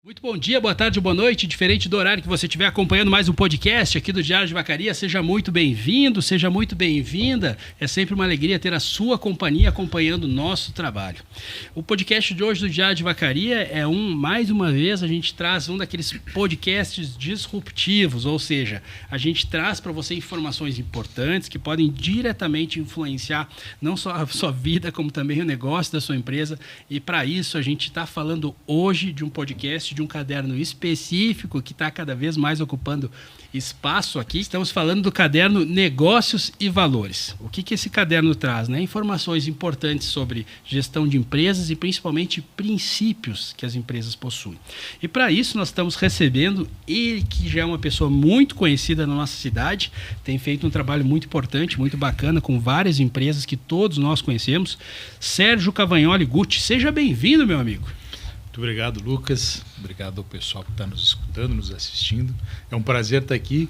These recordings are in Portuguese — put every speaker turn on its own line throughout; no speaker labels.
Muito bom dia, boa tarde, boa noite, diferente do horário que você estiver acompanhando mais um podcast aqui do Diário de Vacaria, seja muito bem-vindo, seja muito bem-vinda, é sempre uma alegria ter a sua companhia acompanhando o nosso trabalho. O podcast de hoje do Diário de Vacaria é mais uma vez, a gente traz um daqueles podcasts disruptivos, ou seja, a gente traz para você informações importantes que podem diretamente influenciar não só a sua vida, como também o negócio da sua empresa, e para isso a gente está falando hoje de um podcast, de um caderno específico que está cada vez mais ocupando espaço aqui. Estamos falando do caderno Negócios e Valores. O que esse caderno traz? Informações importantes sobre gestão de empresas e principalmente princípios que as empresas possuem. E para isso nós estamos recebendo ele, que já é uma pessoa muito conhecida na nossa cidade, tem feito um trabalho muito importante, muito bacana, com várias empresas que todos nós conhecemos, Sérgio Cavagnoli Gucci. Seja bem-vindo, meu amigo.
Muito obrigado, Lucas. Obrigado ao pessoal que está nos escutando, nos assistindo. É um prazer estar aqui.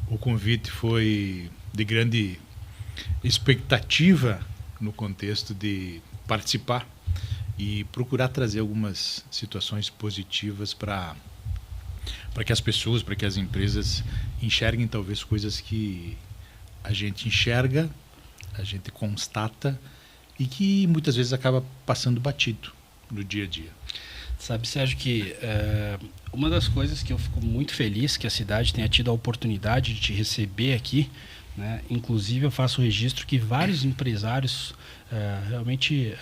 O convite foi de grande expectativa no contexto de participar e procurar trazer algumas situações positivas para que as pessoas, para que as empresas enxerguem talvez coisas que a gente enxerga, a gente constata e que muitas vezes acaba passando batido no dia a dia.
Sabe, Sérgio, que uma das coisas que eu fico muito feliz que a cidade tenha tido a oportunidade de te receber aqui, né? Inclusive eu faço o registro que vários empresários realmente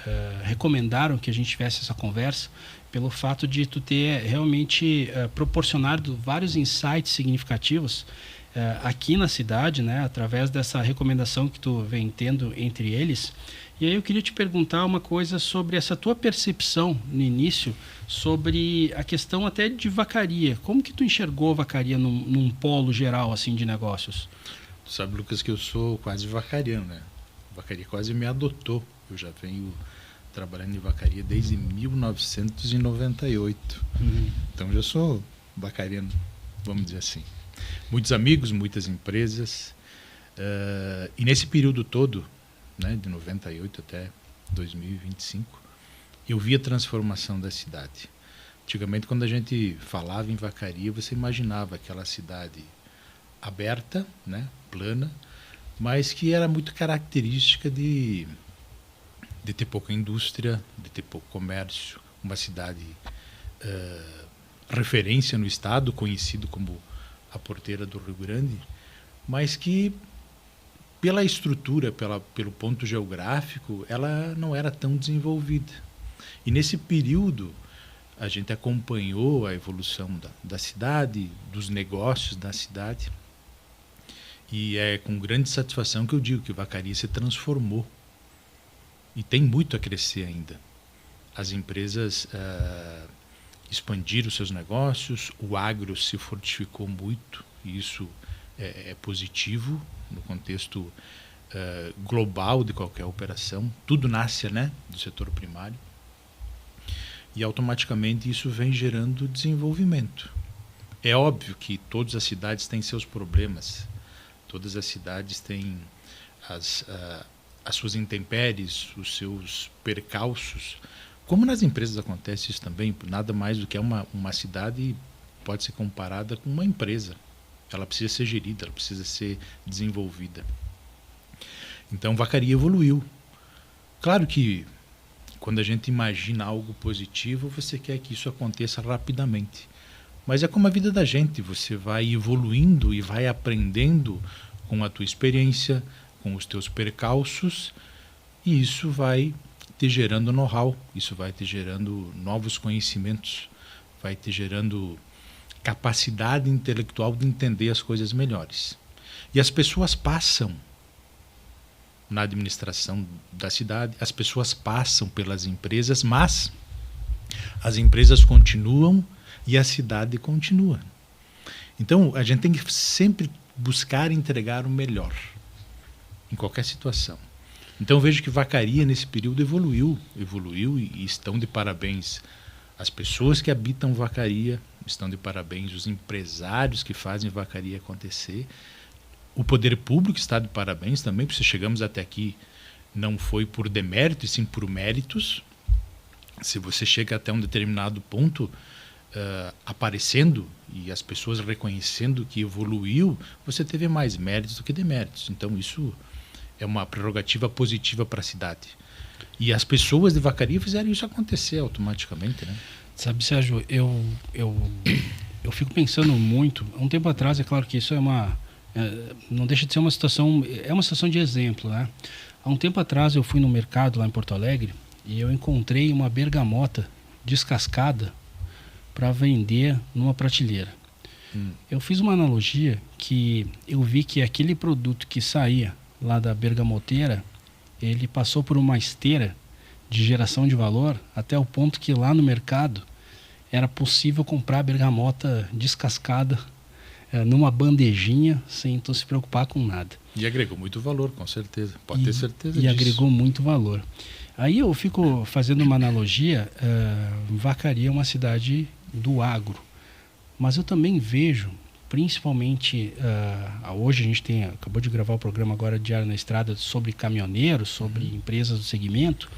recomendaram que a gente tivesse essa conversa pelo fato de tu ter realmente proporcionado vários insights significativos aqui na cidade, né? Através dessa recomendação que tu vem tendo entre eles. E aí eu queria te perguntar uma coisa sobre essa tua percepção no início sobre a questão até de vacaria. Como que tu enxergou a vacaria num polo geral assim de negócios?
Tu sabe, Lucas, que eu sou quase vacariano, né? A vacaria quase me adotou. Eu já venho trabalhando em vacaria desde 1998. Então já sou vacariano, vamos dizer assim. Muitos amigos, muitas empresas. E nesse período todo, né, de 98 até 2025, eu vi a transformação da cidade. Antigamente, quando a gente falava em vacaria, você imaginava aquela cidade aberta, né, plana, mas que era muito característica de ter pouca indústria, de ter pouco comércio, uma cidade referência no estado, conhecido como a porteira do Rio Grande, mas que pela estrutura, pelo ponto geográfico, ela não era tão desenvolvida. E nesse período, a gente acompanhou a evolução da cidade, dos negócios da cidade. E é com grande satisfação que eu digo que Vacaria se transformou. E tem muito a crescer ainda. As empresas expandiram seus negócios, o agro se fortificou muito, e isso é positivo no contexto global de qualquer operação. Tudo nasce, né, do setor primário. E automaticamente isso vem gerando desenvolvimento. É óbvio que todas as cidades têm seus problemas. Todas as cidades têm as suas intempéries, os seus percalços. Como nas empresas acontece isso também, nada mais do que uma cidade pode ser comparada com uma empresa. Ela precisa ser gerida, ela precisa ser desenvolvida. Então, Vacaria evoluiu. Claro que quando a gente imagina algo positivo, você quer que isso aconteça rapidamente. Mas é como a vida da gente, você vai evoluindo e vai aprendendo com a tua experiência, com os teus percalços, e isso vai te gerando know-how, isso vai te gerando novos conhecimentos, vai te gerando capacidade intelectual de entender as coisas melhores. E as pessoas passam na administração da cidade, as pessoas passam pelas empresas, mas as empresas continuam e a cidade continua. Então, a gente tem que sempre buscar entregar o melhor em qualquer situação. Então, eu vejo que Vacaria, nesse período, evoluiu e estão de parabéns as pessoas que habitam Vacaria, estão de parabéns os empresários que fazem Vacaria acontecer. O poder público está de parabéns também, porque se chegamos até aqui não foi por demérito, e sim por méritos. Se você chega até um determinado ponto, aparecendo e as pessoas reconhecendo que evoluiu, você teve mais méritos do que deméritos. Então, isso é uma prerrogativa positiva para a cidade. E as pessoas de Vacaria fizeram isso acontecer automaticamente, né?
Sabe, Sérgio, eu fico pensando muito. Há um tempo atrás, é claro que isso não deixa de ser uma situação de exemplo, né? Há um tempo atrás eu fui no mercado lá em Porto Alegre e eu encontrei uma bergamota descascada para vender numa prateleira. Eu fiz uma analogia que eu vi que aquele produto que saía lá da bergamoteira, ele passou por uma esteira de geração de valor até o ponto que lá no mercado era possível comprar bergamota descascada numa bandejinha sem então se preocupar com nada.
E agregou muito valor, com certeza. Pode ter certeza disso.
E agregou muito valor. Aí eu fico fazendo uma analogia, Vacaria é uma cidade do agro, mas eu também vejo, principalmente, hoje a gente acabou de gravar o programa agora Diário na Estrada sobre caminhoneiros, sobre empresas do segmento.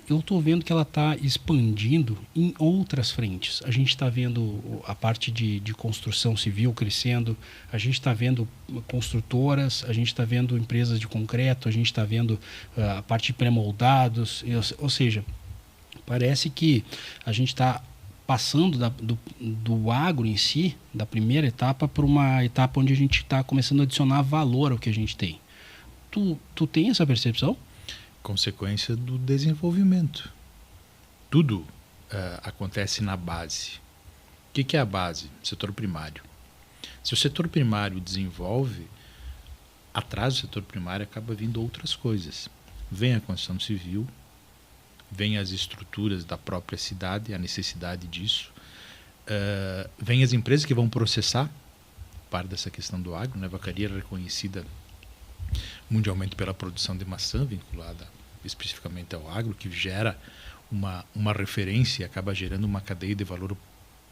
Eu estou vendo que ela está expandindo em outras frentes. A gente está vendo a parte de construção civil crescendo, a gente está vendo construtoras, a gente está vendo empresas de concreto, a gente está vendo a parte de pré-moldados, ou seja, parece que a gente está passando do agro em si, da primeira etapa, para uma etapa onde a gente está começando a adicionar valor ao que a gente tem. Tu tem essa percepção?
Consequência do desenvolvimento. Tudo acontece na base. O que é a base? Setor primário. Se o setor primário desenvolve, atrás do setor primário acaba vindo outras coisas. Vem a construção civil, vem as estruturas da própria cidade, a necessidade disso. Vem as empresas que vão processar parte dessa questão do agro, né? Vacaria é reconhecida mundialmente pela produção de maçã, vinculada especificamente ao agro, que gera uma referência e acaba gerando uma cadeia de valor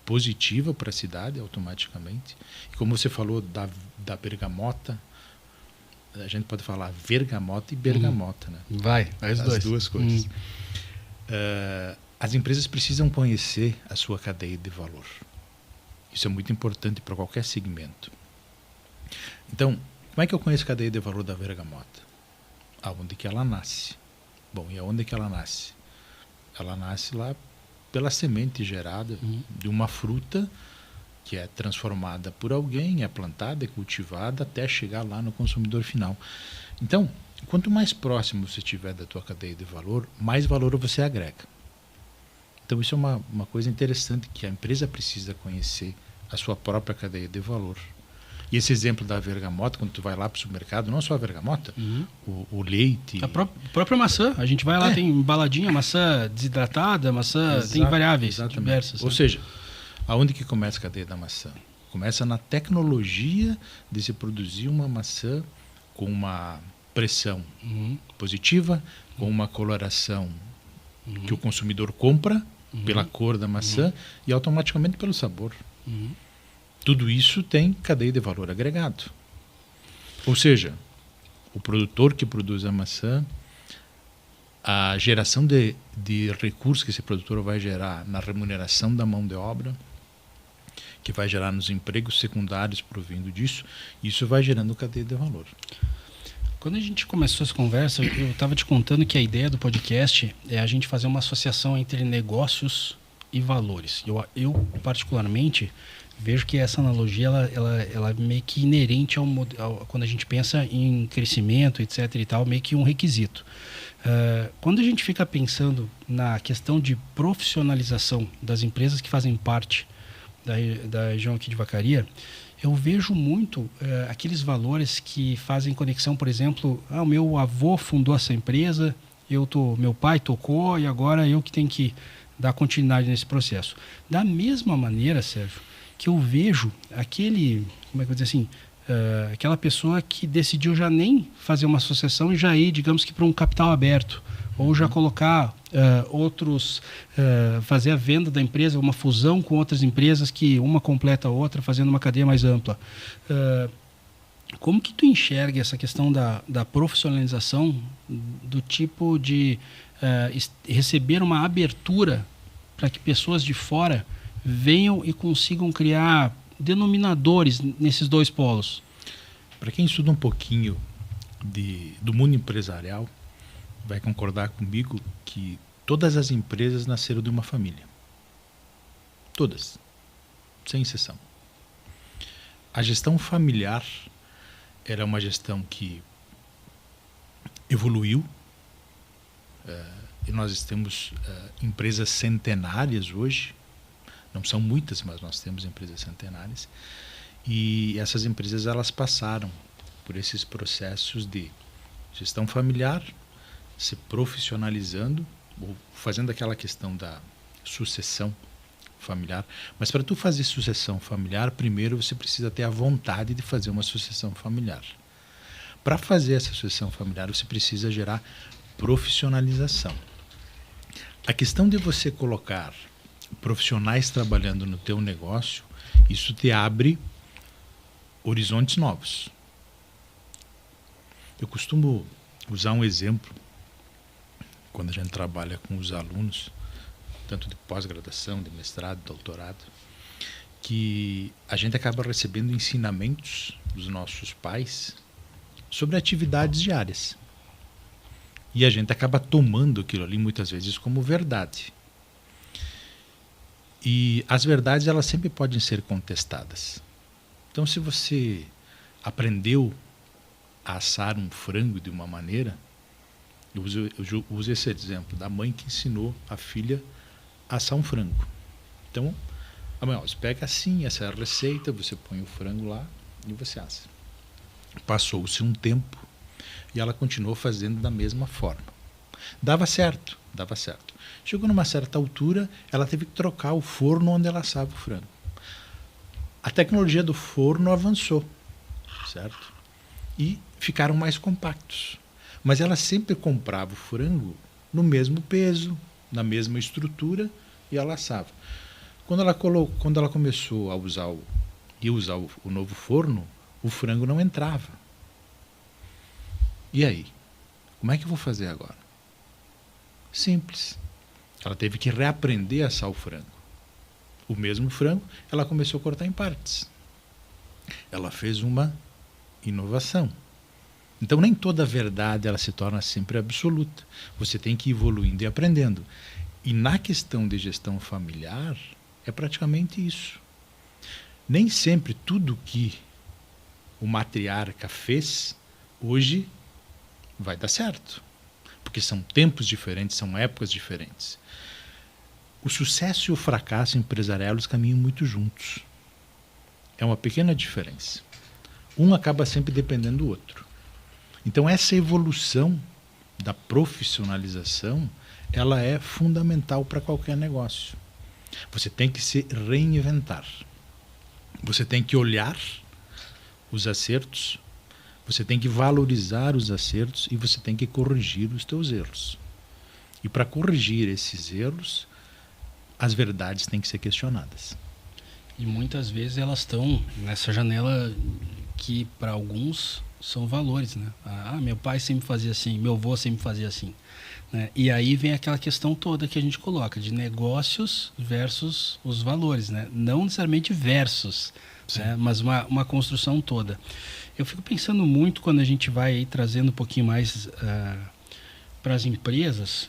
positiva para a cidade automaticamente. E como você falou da bergamota, a gente pode falar vergamota e bergamota, né?
Vai, as
duas coisas. As empresas precisam conhecer a sua cadeia de valor. Isso é muito importante para qualquer segmento. Então, como é que eu conheço a cadeia de valor da bergamota? Aonde que ela nasce? Bom, e aonde que ela nasce? Ela nasce lá pela semente gerada de uma fruta que é transformada por alguém, é plantada, é cultivada até chegar lá no consumidor final. Então, quanto mais próximo você estiver da tua cadeia de valor, mais valor você agrega. Então, isso é uma coisa interessante que a empresa precisa conhecer a sua própria cadeia de valor. E esse exemplo da bergamota, quando tu vai lá para o supermercado, não só a bergamota, o leite...
A própria maçã, a gente vai lá, tem embaladinha, maçã desidratada, maçã, tem variáveis diversas.
Ou seja, aonde que começa a cadeia da maçã? Começa na tecnologia de se produzir uma maçã com uma pressão positiva, com uma coloração que o consumidor compra pela cor da maçã e automaticamente pelo sabor. Tudo isso tem cadeia de valor agregado. Ou seja, o produtor que produz a maçã, a geração de recursos que esse produtor vai gerar na remuneração da mão de obra, que vai gerar nos empregos secundários provindo disso, isso vai gerando cadeia de valor.
Quando a gente começou essa conversa, eu estava te contando que a ideia do podcast é a gente fazer uma associação entre negócios e valores. Eu particularmente, vejo que essa analogia ela é meio que inerente quando a gente pensa em crescimento, etc. e tal, meio que um requisito. Quando a gente fica pensando na questão de profissionalização das empresas que fazem parte da região aqui de Vacaria, eu vejo muito aqueles valores que fazem conexão, por exemplo, o meu avô fundou essa empresa, meu pai tocou e agora eu que tenho que dar continuidade nesse processo. Da mesma maneira, Sérgio, que eu vejo como é que eu vou dizer assim, aquela pessoa que decidiu já nem fazer uma associação e já ir, digamos que para um capital aberto, ou já colocar fazer a venda da empresa, uma fusão com outras empresas que uma completa a outra, fazendo uma cadeia mais ampla. Como que tu enxerga essa questão da profissionalização do tipo de receber uma abertura para que pessoas de fora venham e consigam criar denominadores nesses dois polos?
Para quem estuda um pouquinho do mundo empresarial, vai concordar comigo que todas as empresas nasceram de uma família. Todas, sem exceção. A gestão familiar era uma gestão que evoluiu, e nós temos empresas centenárias hoje. Não são muitas, mas nós temos empresas centenárias. E essas empresas, elas passaram por esses processos de gestão familiar, se profissionalizando, ou fazendo aquela questão da sucessão familiar. Mas para tu fazer sucessão familiar, primeiro você precisa ter a vontade de fazer uma sucessão familiar. Para fazer essa sucessão familiar, você precisa gerar profissionalização. A questão de você colocar profissionais trabalhando no teu negócio, isso te abre horizontes novos. Eu costumo usar um exemplo quando a gente trabalha com os alunos, tanto de pós-graduação, de mestrado, doutorado, que a gente acaba recebendo ensinamentos dos nossos pais sobre atividades diárias. E a gente acaba tomando aquilo ali muitas vezes como verdade. E as verdades, elas sempre podem ser contestadas. Então, se você aprendeu a assar um frango de uma maneira, eu uso esse exemplo da mãe que ensinou a filha a assar um frango. Então, a mãe, você pega assim, essa é a receita, você põe o frango lá e você assa. Passou-se um tempo e ela continuou fazendo da mesma forma. Dava certo, dava certo. Chegou numa certa altura, ela teve que trocar o forno onde ela assava o frango. A tecnologia do forno avançou, certo? E ficaram mais compactos. Mas ela sempre comprava o frango no mesmo peso, na mesma estrutura, e ela assava. Quando ela começou a usar o novo forno, o frango não entrava. E aí? Como é que eu vou fazer agora? Simples. Ela teve que reaprender a assar o frango. O mesmo frango, ela começou a cortar em partes. Ela fez uma inovação. Então, nem toda verdade ela se torna sempre absoluta. Você tem que ir evoluindo e aprendendo. E na questão de gestão familiar, é praticamente isso. Nem sempre tudo que o matriarca fez, hoje vai dar certo. Porque são tempos diferentes, são épocas diferentes. O sucesso e o fracasso empresarial, eles caminham muito juntos. É uma pequena diferença. Um acaba sempre dependendo do outro. Então, essa evolução da profissionalização, ela é fundamental para qualquer negócio. Você tem que se reinventar. Você tem que olhar os acertos, você tem que valorizar os acertos e você tem que corrigir os teus erros. E para corrigir esses erros, as verdades têm que ser questionadas.
E muitas vezes elas estão nessa janela que para alguns são valores, né? Meu pai sempre fazia assim, meu avô sempre fazia assim, né? E aí vem aquela questão toda que a gente coloca de negócios versus os valores, né? Não necessariamente versus, né? Mas uma construção toda. Eu fico pensando muito quando a gente vai aí trazendo um pouquinho mais para as empresas,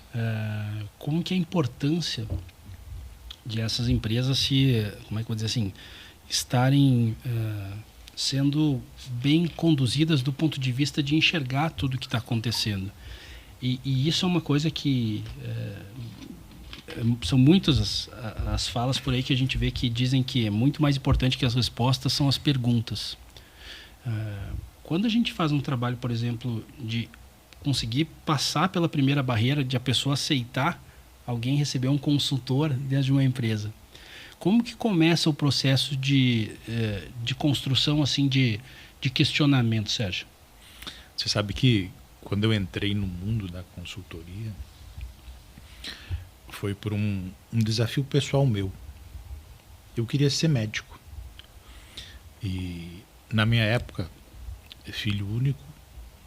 como que é a importância de essas empresas como é que eu vou dizer assim, estarem sendo bem conduzidas do ponto de vista de enxergar tudo o que está acontecendo. E isso é uma coisa que são muitas as falas por aí que a gente vê que dizem que é muito mais importante que as respostas são as perguntas. Quando a gente faz um trabalho, por exemplo, de conseguir passar pela primeira barreira de a pessoa aceitar alguém receber um consultor dentro de uma empresa, como que começa o processo de construção assim de questionamento, Sérgio?
Você sabe que quando eu entrei no mundo da consultoria, foi por um desafio pessoal meu. Eu queria ser médico. E na minha época, filho único,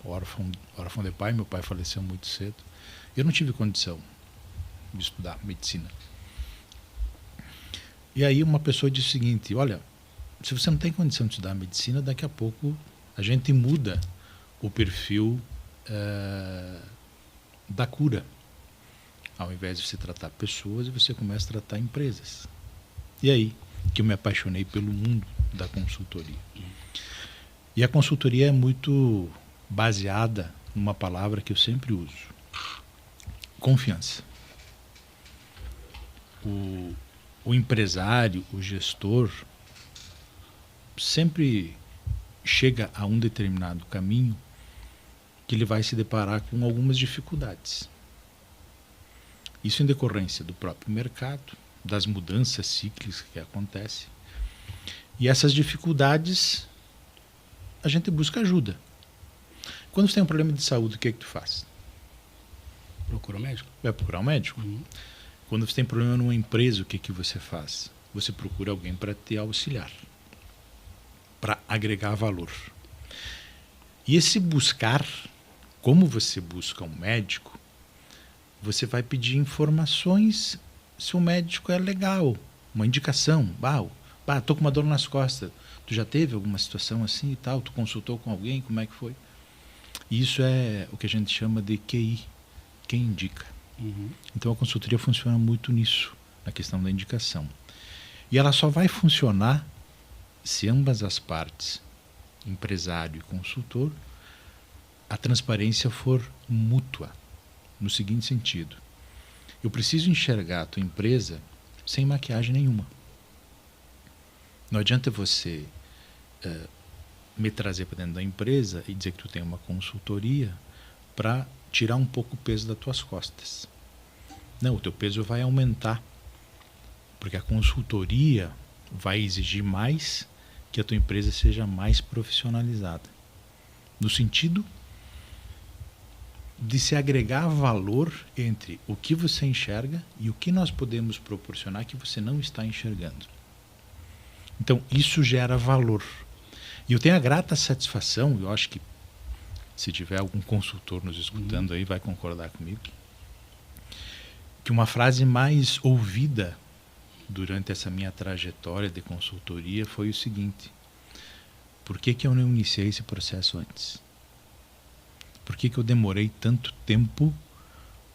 órfão de pai, meu pai faleceu muito cedo. Eu não tive condição de estudar medicina. E aí uma pessoa disse o seguinte, olha, se você não tem condição de estudar medicina, daqui a pouco a gente muda o perfil da cura. Ao invés de você tratar pessoas, você começa a tratar empresas. E aí que eu me apaixonei pelo mundo da consultoria. E a consultoria é muito baseada numa palavra que eu sempre uso: confiança. O empresário, o gestor, sempre chega a um determinado caminho que ele vai se deparar com algumas dificuldades. Isso em decorrência do próprio mercado, das mudanças cíclicas que acontecem. E essas dificuldades, a gente busca ajuda. Quando você tem um problema de saúde, o que é que tu faz?
Procura um médico.
Vai procurar um médico. Quando você tem problema numa empresa, o que é que você faz? Você procura alguém para te auxiliar, para agregar valor. E esse buscar, como você busca um médico, você vai pedir informações se o médico é legal, uma indicação. Estou com uma dor nas costas. Tu já teve alguma situação assim e tal? Tu consultou com alguém? Como é que foi? E isso é o que a gente chama de QI, quem indica. Então a consultoria funciona muito nisso, na questão da indicação. E ela só vai funcionar se ambas as partes, empresário e consultor, a transparência for mútua, no seguinte sentido: eu preciso enxergar a tua empresa sem maquiagem nenhuma. Não adianta você me trazer para dentro da empresa e dizer que tu tem uma consultoria para tirar um pouco o peso das tuas costas. Não, o teu peso vai aumentar, porque a consultoria vai exigir mais que a tua empresa seja mais profissionalizada, no sentido de se agregar valor entre o que você enxerga e o que nós podemos proporcionar que você não está enxergando. Então, isso gera valor. E eu tenho a grata satisfação, eu acho que se tiver algum consultor nos escutando aí, vai concordar comigo, que uma frase mais ouvida durante essa minha trajetória de consultoria foi o seguinte: por que eu não iniciei esse processo antes? Por que eu demorei tanto tempo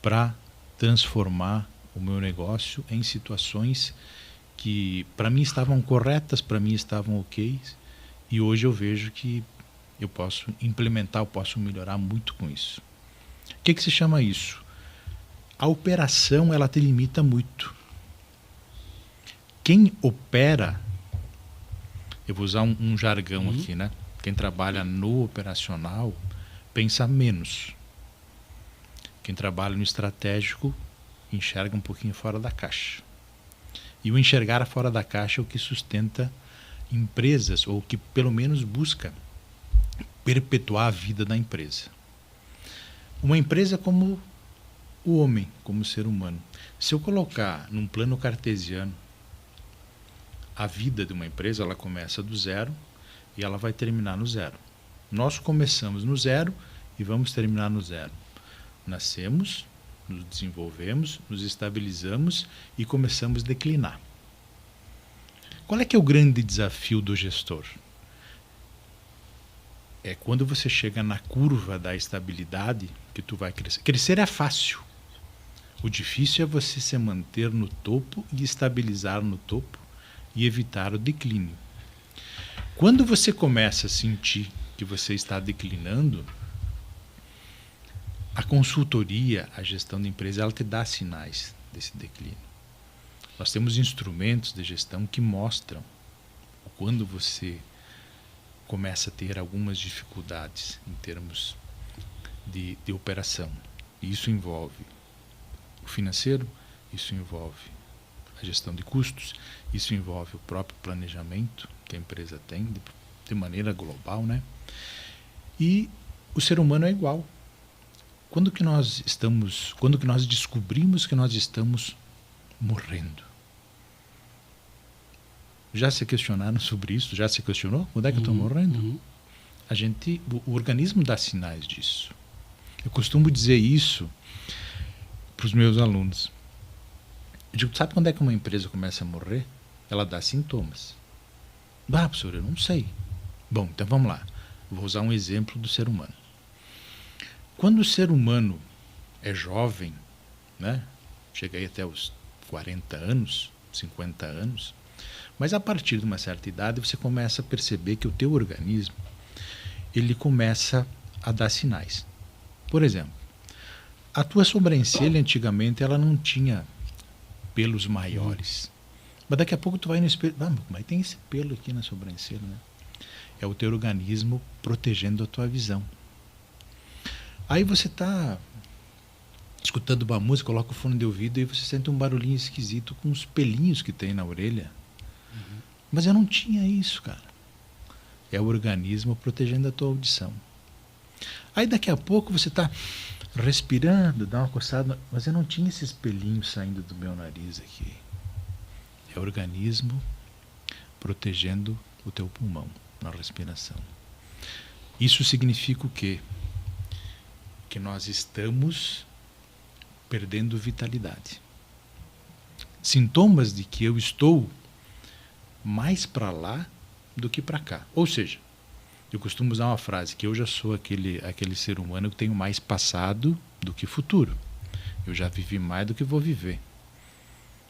para transformar o meu negócio em situações que para mim estavam corretas, para mim estavam ok, e hoje eu vejo que eu posso implementar, eu posso melhorar muito com isso. O que se chama isso? A operação, ela te limita muito. Quem opera, eu vou usar um jargão aqui, né? Quem trabalha no operacional pensa menos. Quem trabalha no estratégico enxerga um pouquinho fora da caixa. E o enxergar fora da caixa é o que sustenta empresas, ou que pelo menos busca perpetuar a vida da empresa. Uma empresa como o homem, como ser humano. Se eu colocar num plano cartesiano a vida de uma empresa, ela começa do zero e ela vai terminar no zero. Nós começamos no zero e vamos terminar no zero. Nascemos, nos desenvolvemos, nos estabilizamos e começamos a declinar. Qual é que é o grande desafio do gestor? É quando você chega na curva da estabilidade que tu vai crescer. Crescer é fácil. O difícil é você se manter no topo e estabilizar no topo e evitar o declínio. Quando você começa a sentir que você está declinando, a consultoria, a gestão da empresa, ela te dá sinais desse declínio. Nós temos instrumentos de gestão que mostram quando você começa a ter algumas dificuldades em termos de operação. E isso envolve o financeiro, isso envolve a gestão de custos, isso envolve o próprio planejamento que a empresa tem de maneira global, né? E o ser humano é igual. Quando que nós descobrimos que nós estamos morrendo? Já se questionaram sobre isso? Já se questionou? Quando é que eu estou morrendo? O organismo dá sinais disso. Eu costumo dizer isso para os meus alunos. Eu digo, sabe quando é que uma empresa começa a morrer? ela dá sintomas. Professor, eu não sei. Bom, então vamos lá. Vou usar um exemplo do ser humano. Quando o ser humano é jovem, né? Chega aí até os 40 anos, 50 anos, mas a partir de uma certa idade você começa a perceber que o teu organismo ele começa a dar sinais. Por exemplo, a tua sobrancelha antigamente ela não tinha pelos maiores. Mas daqui a pouco tu vai no espelho, mas tem esse pelo aqui na sobrancelha, né? É o teu organismo protegendo a tua visão. Aí você está escutando uma música, coloca o fone de ouvido e você sente um barulhinho esquisito com os pelinhos que tem na orelha. Uhum. Mas eu não tinha isso, cara. É o organismo protegendo a tua audição. Aí daqui a pouco você está respirando, dá uma coçada, mas eu não tinha esses pelinhos saindo do meu nariz aqui. É o organismo protegendo o teu pulmão na respiração. Isso significa o quê? Que nós estamos perdendo vitalidade. Sintomas de que eu estou mais para lá do que para cá. Ou seja, eu costumo usar uma frase que eu já sou aquele ser humano que tenho mais passado do que futuro. Eu já vivi mais do que vou viver.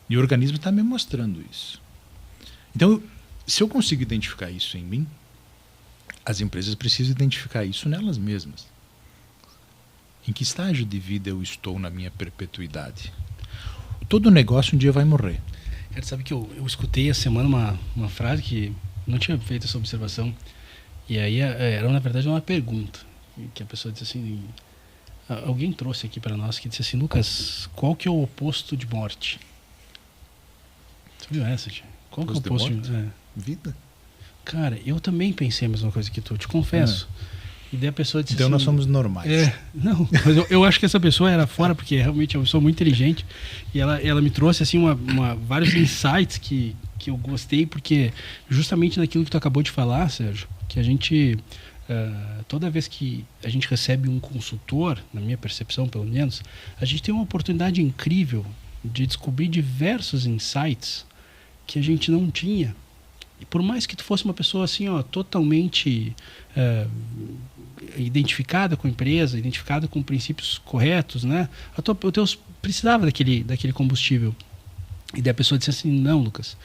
E o organismo está me mostrando isso. Então, se eu consigo identificar isso em mim, as empresas precisam identificar isso nelas mesmas. Em que estágio de vida eu estou na minha perpetuidade? Todo negócio um dia vai morrer.
Cara, sabe que eu escutei essa semana uma frase que não tinha feito essa observação. E aí era, na verdade, uma pergunta. Que a pessoa disse assim... Alguém trouxe aqui para nós que disse assim, Lucas, qual que é o oposto de morte? Você viu essa, tia? Qual que é o oposto de morte?
Vida.
Cara, eu também pensei a mesma coisa que tu, te confesso. E daí a pessoa disse
então
assim...
nós somos normais.
Não, mas eu acho que essa pessoa era fora, porque realmente é uma pessoa muito inteligente. E ela me trouxe assim vários insights que eu gostei, porque justamente naquilo que tu acabou de falar, Sérgio, que a gente... toda vez que a gente recebe um consultor, na minha percepção pelo menos, a gente tem uma oportunidade incrível de descobrir diversos insights que a gente não tinha. E por mais que tu fosse uma pessoa assim, ó, totalmente identificada com a empresa, identificada com princípios corretos, né? O teu precisava daquele combustível. E daí a pessoa disse assim, não, Lucas,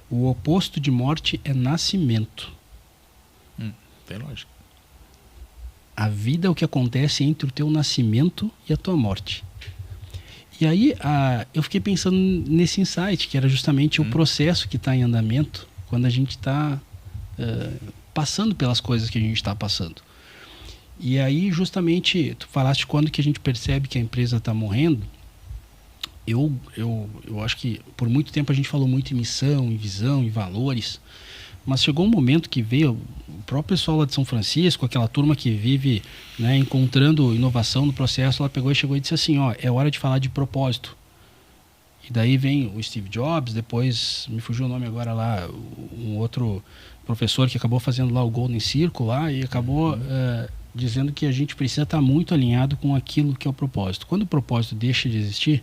o oposto de morte é nascimento.
Tem lógica.
A vida é o que acontece entre o teu nascimento e a tua morte. E aí eu fiquei pensando nesse insight, que era justamente o processo que está em andamento quando a gente está passando pelas coisas que a gente está passando. E aí, justamente, tu falaste quando que a gente percebe que a empresa está morrendo. Eu acho que por muito tempo a gente falou muito em missão, em visão, em valores, mas chegou um momento que veio o próprio pessoal lá de São Francisco, aquela turma que vive, né, encontrando inovação no processo, ela pegou e chegou e disse assim, ó, é hora de falar de propósito. E daí vem o Steve Jobs, depois me fugiu o nome agora lá, um outro professor que acabou fazendo lá o Golden Circle lá e acabou dizendo que a gente precisa estar muito alinhado com aquilo que é o propósito. Quando o propósito deixa de existir,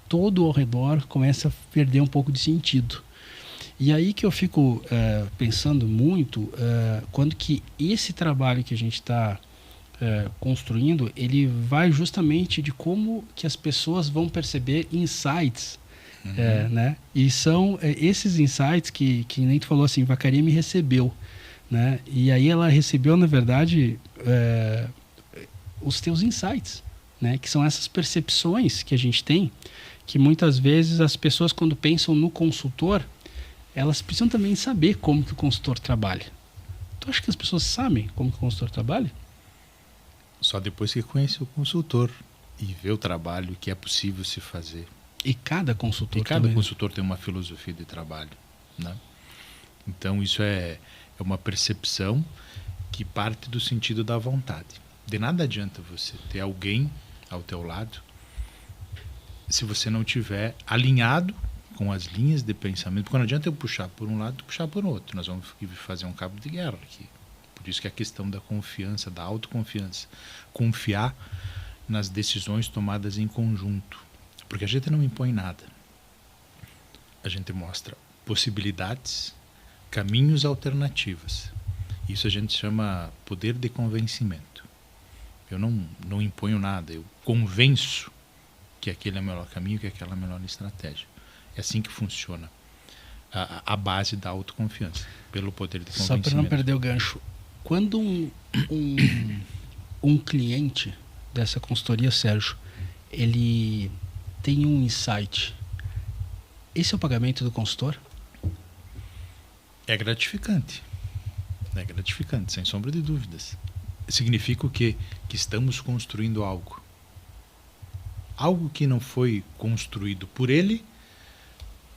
todo ao redor começa a perder um pouco de sentido. E aí que eu fico pensando muito quando que esse trabalho que a gente está construindo, ele vai justamente de como que as pessoas vão perceber insights, né? E são esses insights que nem tu falou assim, Vacaria me recebeu, né? E aí ela recebeu, na verdade, os teus insights, né? Que são essas percepções que a gente tem, que muitas vezes as pessoas quando pensam no consultor, elas precisam também saber como que o consultor trabalha. Tu acha que as pessoas sabem como que o consultor trabalha?
Só depois que conhece o consultor e vê o trabalho que é possível se fazer.
E cada consultor
consultor tem uma filosofia de trabalho, né? Então isso é uma percepção que parte do sentido da vontade. De nada adianta você ter alguém ao teu lado se você não tiver alinhado com as linhas de pensamento. Porque não adianta eu puxar por um lado e puxar por outro. Nós vamos fazer um cabo de guerra aqui. Por isso que é a questão da confiança, da autoconfiança. Confiar nas decisões tomadas em conjunto. Porque a gente não impõe nada. A gente mostra possibilidades, caminhos alternativos. Isso a gente chama poder de convencimento. Eu não imponho nada, eu convenço que aquele é o melhor caminho, que aquela é a melhor estratégia. É assim que funciona a base da autoconfiança, pelo poder de convencimento.
Só para não perder o gancho, quando um cliente dessa consultoria, Sérgio, ele tem um insight, esse é o pagamento do consultor?
É gratificante, sem sombra de dúvidas. Significa o quê? Que estamos construindo algo. Algo que não foi construído por ele,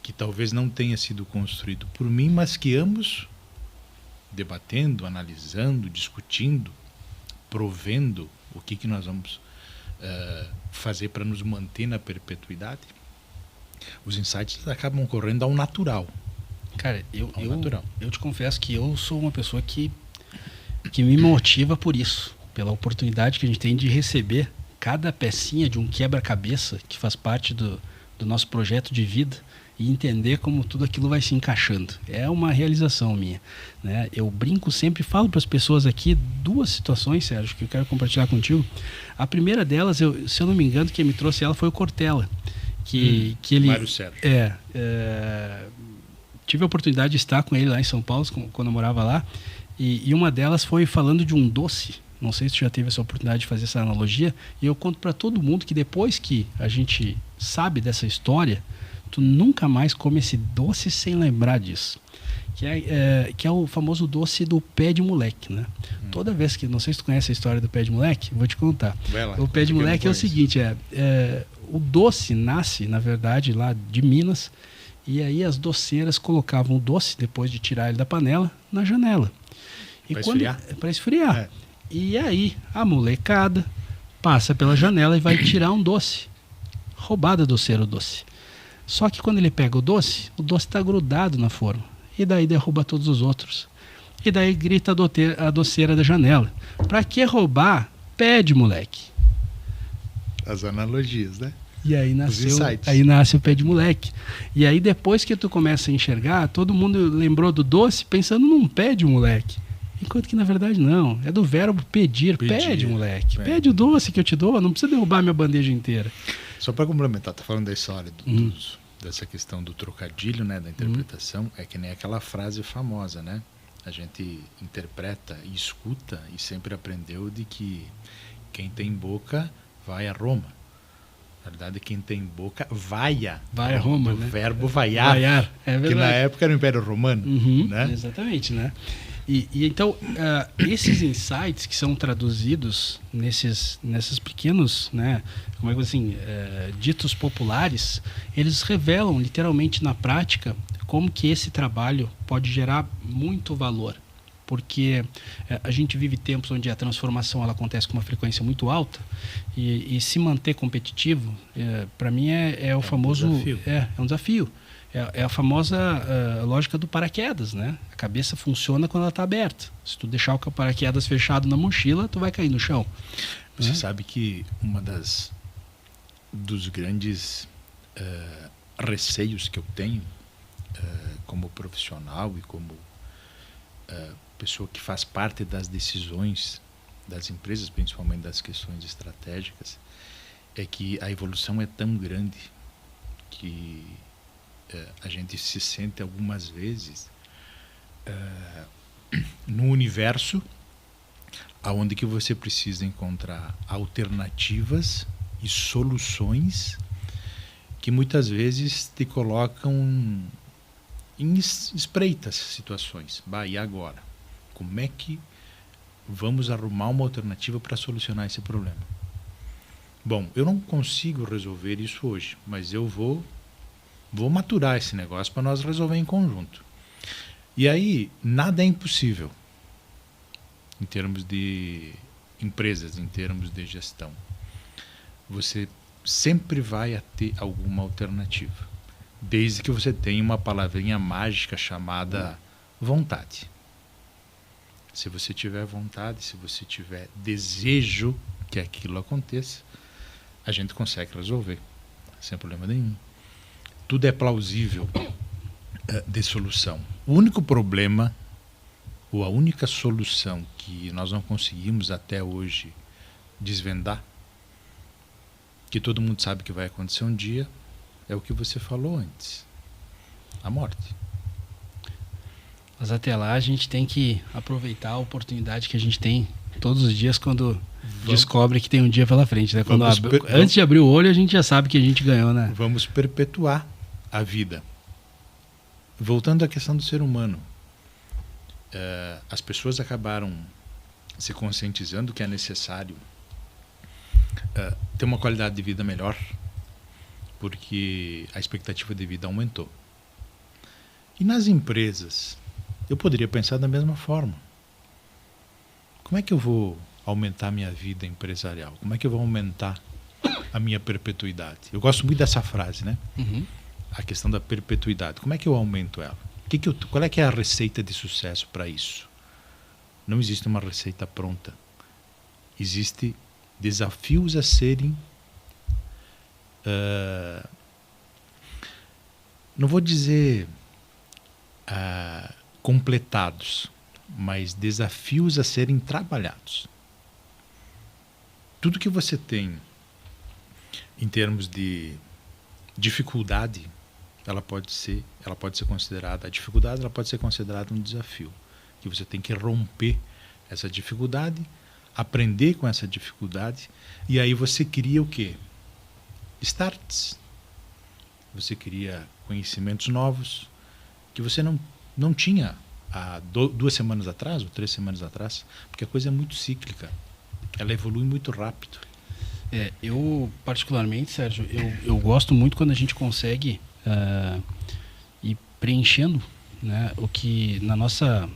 que talvez não tenha sido construído por mim, mas que ambos, debatendo, analisando, discutindo, provendo o que nós vamos fazer para nos manter na perpetuidade, os insights acabam ocorrendo ao natural.
Cara, eu te confesso que eu sou uma pessoa que me motiva por isso, pela oportunidade que a gente tem de receber cada pecinha de um quebra-cabeça que faz parte do nosso projeto de vida e entender como tudo aquilo vai se encaixando. É uma realização minha, né? Eu brinco sempre, falo para as pessoas aqui duas situações, Sérgio, que eu quero compartilhar contigo. A primeira delas, se eu não me engano, quem me trouxe ela foi o Cortella, que ele...
Mário Sérgio.
Tive a oportunidade de estar com ele lá em São Paulo, quando eu morava lá, e uma delas foi falando de um doce. Não sei se tu já teve essa oportunidade de fazer essa analogia, e eu conto para todo mundo que depois que a gente sabe dessa história, tu nunca mais come esse doce sem lembrar disso. Que é o famoso doce do pé de moleque, né? Toda vez que... Não sei se tu conhece a história do pé de moleque, vou te contar. O pé de moleque é o seguinte, o doce nasce, na verdade, lá de Minas, e aí as doceiras colocavam o doce, depois de tirar ele da panela, na janela. Para esfriar. É. E aí a molecada passa pela janela e vai tirar um doce. Roubada a doceira o doce. Só que quando ele pega o doce está grudado na forma. E daí derruba todos os outros. E daí grita a doceira da janela. Pra que roubar? Pede, moleque.
As analogias, né?
E aí nasce o pé de moleque. E aí depois que tu começa a enxergar, todo mundo lembrou do doce pensando num pé de moleque. Enquanto que na verdade não. É do verbo pedir. Pede, moleque. Pede o doce que eu te dou. Não precisa derrubar minha bandeja inteira.
Só para complementar, tá falando da história dessa questão do trocadilho, né, da interpretação, é que nem aquela frase famosa, né? A gente interpreta e escuta e sempre aprendeu de que quem tem boca vai a Roma. Na verdade, quem tem boca vai a
Roma,
o
né?
verbo vaiar,
é verdade.
Que na época era o Império Romano, né?
Exatamente, né? E então, esses insights que são traduzidos nesses pequenos, né, como é que assim, ditos populares, eles revelam literalmente na prática como que esse trabalho pode gerar muito valor. Porque a gente vive tempos onde a transformação ela acontece com uma frequência muito alta e se manter competitivo, para mim é o famoso...
Desafio.
É um desafio. É a famosa lógica do paraquedas, né? A cabeça funciona quando ela está aberta. Se tu deixar o paraquedas fechado na mochila, tu vai cair no chão.
Você sabe que dos grandes receios que eu tenho como profissional e como pessoa que faz parte das decisões das empresas, principalmente das questões estratégicas, é que a evolução é tão grande que a gente se sente algumas vezes num universo onde que você precisa encontrar alternativas e soluções que muitas vezes te colocam em espreitas situações. E agora? Como é que vamos arrumar uma alternativa para solucionar esse problema? Bom, eu não consigo resolver isso hoje, mas eu vou maturar esse negócio para nós resolver em conjunto. E aí, nada é impossível em termos de empresas, em termos de gestão. Você sempre vai ter alguma alternativa, desde que você tenha uma palavrinha mágica chamada vontade. Se você tiver vontade, se você tiver desejo que aquilo aconteça, a gente consegue resolver, sem problema nenhum. Tudo é plausível de solução. O único problema, ou a única solução que nós não conseguimos até hoje desvendar, que todo mundo sabe que vai acontecer um dia, é o que você falou antes: a morte.
Mas até lá a gente tem que aproveitar a oportunidade que a gente tem todos os dias quando descobre que tem um dia pela frente, né? Antes de abrir o olho, a gente já sabe que a gente ganhou, né?
Vamos perpetuar a vida. Voltando à questão do ser humano, as pessoas acabaram se conscientizando que é necessário ter uma qualidade de vida melhor, porque a expectativa de vida aumentou. E nas empresas, eu poderia pensar da mesma forma. Como é que eu vou aumentar a minha vida empresarial? Como é que eu vou aumentar a minha perpetuidade? Eu gosto muito dessa frase, né?
Uhum.
A questão da perpetuidade. Como é que eu aumento ela? Qual é que é a receita de sucesso para isso? Não existe uma receita pronta. Existem desafios a serem, não vou dizer completados, mas desafios a serem trabalhados. Tudo que você tem em termos de dificuldade, ela pode ser considerada, a dificuldade ela pode ser considerada um desafio, que você tem que romper essa dificuldade, aprender com essa dificuldade, e aí você cria o quê? Starts. Você cria conhecimentos novos que você não tinha há 2 semanas atrás ou 3 semanas atrás, porque a coisa é muito cíclica, ela evolui muito rápido.
Eu particularmente, Sérgio, eu gosto muito quando a gente consegue ir preenchendo, né, o que na nossa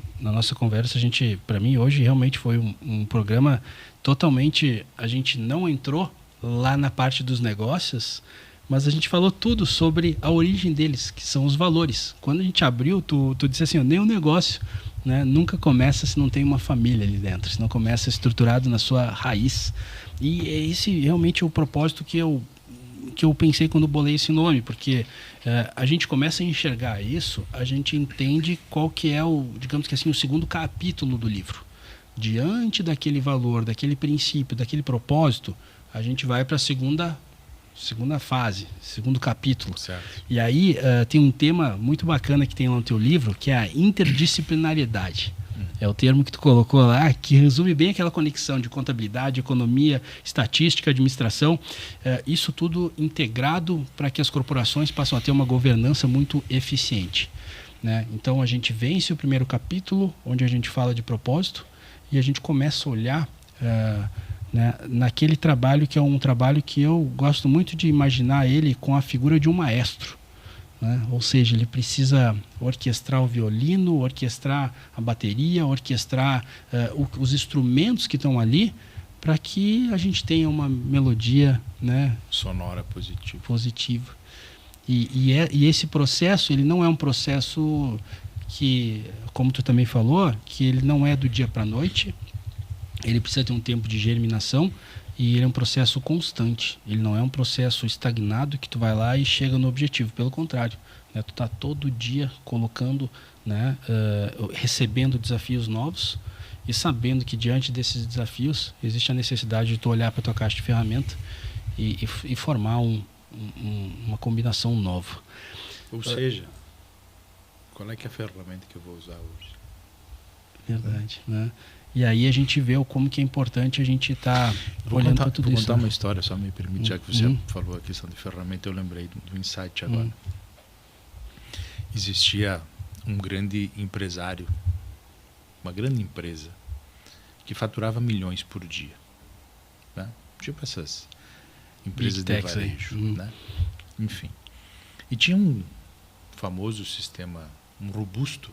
conversa para mim hoje realmente foi um programa totalmente, a gente não entrou lá na parte dos negócios, mas a gente falou tudo sobre a origem deles, que são os valores. Quando a gente abriu, tu disse assim, nem um negócio, né, nunca começa se não tem uma família ali dentro, se não começa estruturado na sua raiz. E é esse realmente o propósito que eu pensei quando bolei esse nome, porque a gente começa a enxergar isso, a gente entende qual que é digamos que assim, o segundo capítulo do livro. Diante daquele valor, daquele princípio, daquele propósito, a gente vai para a segunda fase, segundo capítulo.
Certo.
E aí tem um tema muito bacana que tem lá no teu livro, que é a interdisciplinaridade. É o termo que tu colocou lá, que resume bem aquela conexão de contabilidade, economia, estatística, administração. Isso tudo integrado para que as corporações passem a ter uma governança muito eficiente, né? Então a gente vence o primeiro capítulo, onde a gente fala de propósito, e a gente começa a olhar né, naquele trabalho que é um trabalho que eu gosto muito de imaginar ele com a figura de um maestro, né? Ou seja, ele precisa orquestrar o violino, orquestrar a bateria, orquestrar os instrumentos que estão ali para que a gente tenha uma melodia, né,
sonora
positiva. E esse processo, ele não é um processo que, como tu também falou, que ele não é do dia para a noite. Ele precisa ter um tempo de germinação e ele é um processo constante. Ele não é um processo estagnado que tu vai lá e chega no objetivo. Pelo contrário, né? Tu está todo dia colocando, né, recebendo desafios novos e sabendo que diante desses desafios existe a necessidade de tu olhar para a tua caixa de ferramenta e formar uma combinação nova.
Ou seja, qual é que é a ferramenta que eu vou usar hoje?
Verdade, né? E aí a gente vê como que é importante a gente estar olhando para tudo isso.
Vou contar uma história, só me permite, já que você falou a questão de ferramenta, eu lembrei do insight agora. Existia um grande empresário, uma grande empresa, que faturava milhões por dia, né? Tipo essas empresas de varejo, né? Enfim. E tinha um famoso sistema, um robusto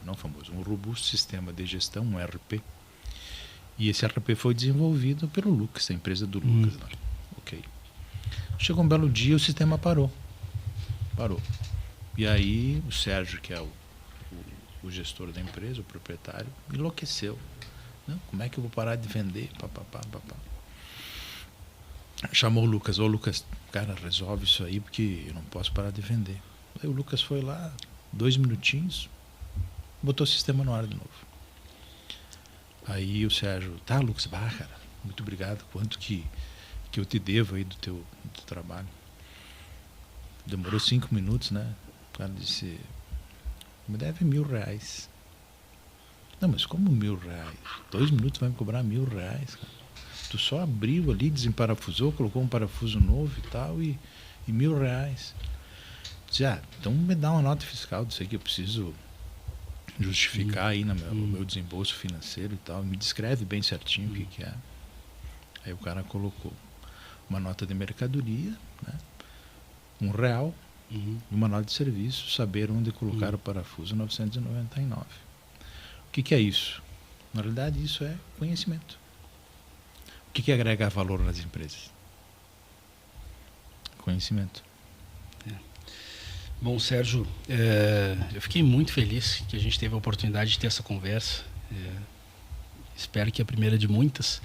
sistema de gestão, um ERP. E esse ERP foi desenvolvido pelo Lucas, a empresa do Lucas. Lá. Ok. Chegou um belo dia, o sistema parou. E aí o Sérgio, que é o gestor da empresa, o proprietário, enlouqueceu. Não, como é que eu vou parar de vender? Chamou o Lucas. Ô Lucas, cara, resolve isso aí porque eu não posso parar de vender. Aí o Lucas foi lá, 2 minutinhos, botou o sistema no ar de novo. Aí o Sérgio, tá, Lucas, cara, muito obrigado, quanto que eu te devo aí do teu trabalho. Demorou 5 minutos, né? O cara disse, me deve R$1.000. Não, mas como R$1.000? 2 minutos vai me cobrar R$1.000, cara. Tu só abriu ali, desemparafusou, colocou um parafuso novo e tal, e R$1.000. Disse, então me dá uma nota fiscal disso aí que eu preciso justificar aí no meu desembolso financeiro e tal. Me descreve bem certinho o que é. Aí o cara colocou uma nota de mercadoria, né? R$1, e uma nota de serviço, saber onde colocar o parafuso, 999. O que é isso? Na realidade, isso é conhecimento. O que agrega valor nas empresas? Conhecimento.
Bom, Sérgio, eu fiquei muito feliz que a gente teve a oportunidade de ter essa conversa. Espero que a primeira de muitas.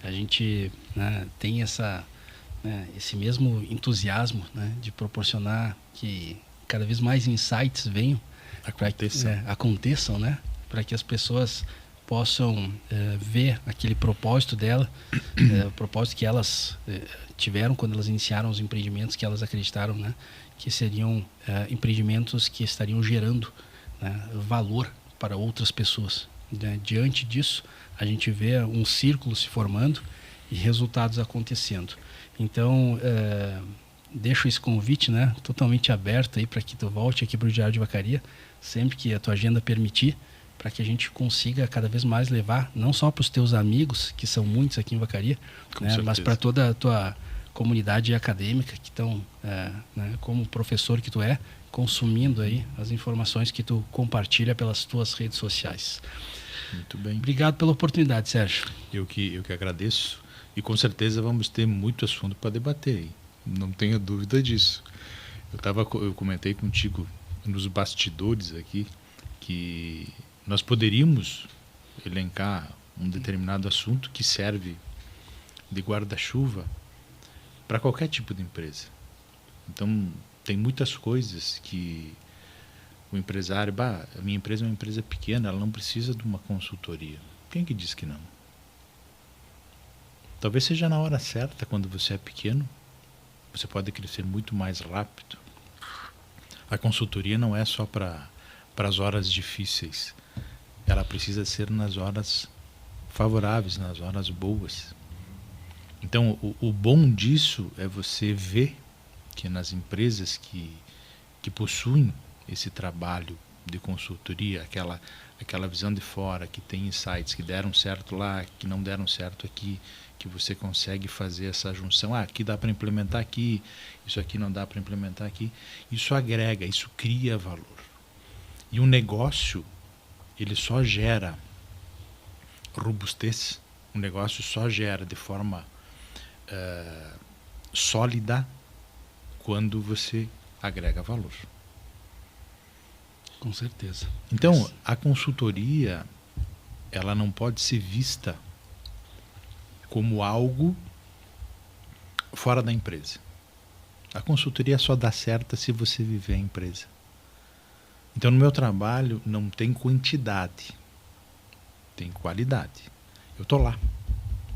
A gente, né, tem esse mesmo entusiasmo, né, de proporcionar que cada vez mais insights venham, aconteçam, né, para que as pessoas possam ver aquele propósito dela, o propósito que elas tiveram quando elas iniciaram os empreendimentos que elas acreditaram, né, que seriam empreendimentos que estariam gerando, né, valor para outras pessoas. Diante disso, a gente vê um círculo se formando e resultados acontecendo. Então, deixo esse convite, né, totalmente aberto aí para que tu volte aqui para o Diário de Vacaria, sempre que a tua agenda permitir, para que a gente consiga cada vez mais levar, não só para os teus amigos, que são muitos aqui em Vacaria, né, mas para toda a tua comunidade acadêmica que estão, né, como professor que tu é, consumindo aí as informações que tu compartilha pelas tuas redes sociais.
Muito bem.
Obrigado pela oportunidade, Sérgio.
Eu que agradeço, e com certeza vamos ter muito assunto para debater aí. Não tenha dúvida disso. Eu comentei contigo nos bastidores aqui que nós poderíamos elencar um determinado assunto que serve de guarda-chuva para qualquer tipo de empresa. Então, tem muitas coisas que o empresário, a minha empresa é uma empresa pequena, ela não precisa de uma consultoria. Quem que diz que não? Talvez seja na hora certa, quando você é pequeno, você pode crescer muito mais rápido. A consultoria não é só para as horas difíceis. Ela precisa ser nas horas favoráveis, nas horas boas. Então, o bom disso é você ver que nas empresas que possuem esse trabalho de consultoria, aquela visão de fora, que tem insights que deram certo lá, que não deram certo aqui, que você consegue fazer essa junção, aqui dá para implementar aqui, isso aqui não dá para implementar aqui, isso agrega, isso cria valor. E um negócio, ele só gera robustez, um negócio só gera de forma sólida quando você agrega valor.
Com certeza.
Então, a consultoria, ela não pode ser vista como algo fora da empresa. A consultoria só dá certo se você viver a empresa. Então, no meu trabalho não tem quantidade, tem qualidade. Eu estou lá,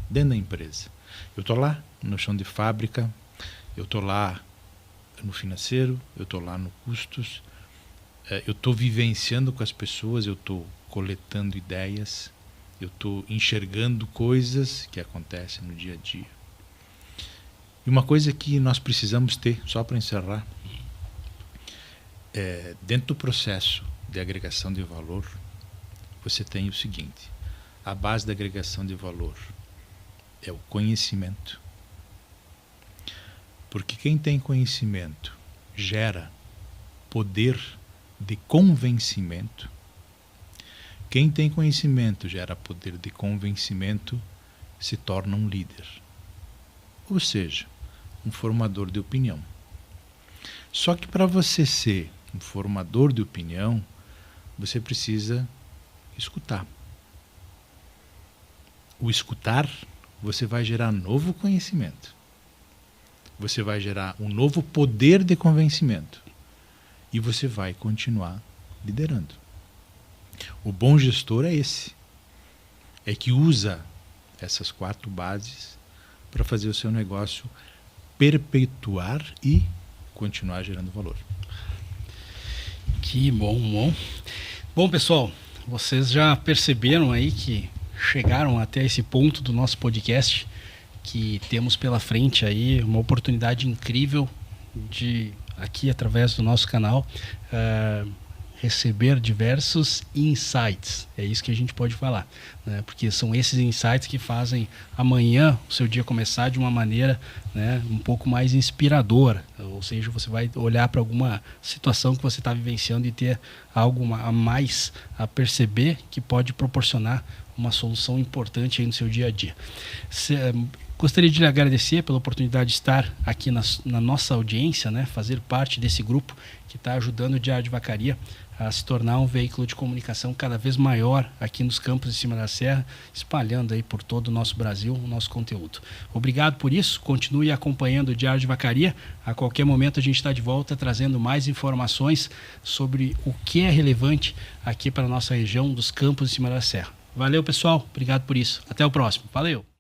dentro da empresa. Eu estou lá no chão de fábrica, eu estou lá no financeiro, eu estou lá no custos, eu estou vivenciando com as pessoas, eu estou coletando ideias, eu estou enxergando coisas que acontecem no dia a dia. E uma coisa que nós precisamos ter, só para encerrar, dentro do processo de agregação de valor, você tem o seguinte: a base da agregação de valor é o conhecimento. Porque quem tem conhecimento gera poder de convencimento. Quem tem conhecimento gera poder de convencimento, se torna um líder. Ou seja, um formador de opinião. Só que para você ser um formador de opinião, você precisa escutar. O escutar, você vai gerar novo conhecimento. Você vai gerar um novo poder de convencimento. E você vai continuar liderando. O bom gestor é esse. É que usa essas 4 bases para fazer o seu negócio perpetuar e continuar gerando valor.
Que bom. Bom, pessoal, vocês já perceberam aí que chegaram até esse ponto do nosso podcast, que temos pela frente aí uma oportunidade incrível de, aqui através do nosso canal, receber diversos insights. É isso que a gente pode falar, né? Porque são esses insights que fazem amanhã o seu dia começar de uma maneira, né, um pouco mais inspiradora. Ou seja, você vai olhar para alguma situação que você está vivenciando e ter algo a mais a perceber que pode proporcionar uma solução importante aí no seu dia a dia. Gostaria de lhe agradecer pela oportunidade de estar aqui na nossa audiência, né, fazer parte desse grupo que está ajudando o Diário de Vacaria a se tornar um veículo de comunicação cada vez maior aqui nos campos de cima da serra, espalhando aí por todo o nosso Brasil o nosso conteúdo. Obrigado por isso, continue acompanhando o Diário de Vacaria. A qualquer momento a gente está de volta trazendo mais informações sobre o que é relevante aqui para a nossa região dos campos de cima da serra. Valeu, pessoal, obrigado por isso. Até o próximo. Valeu!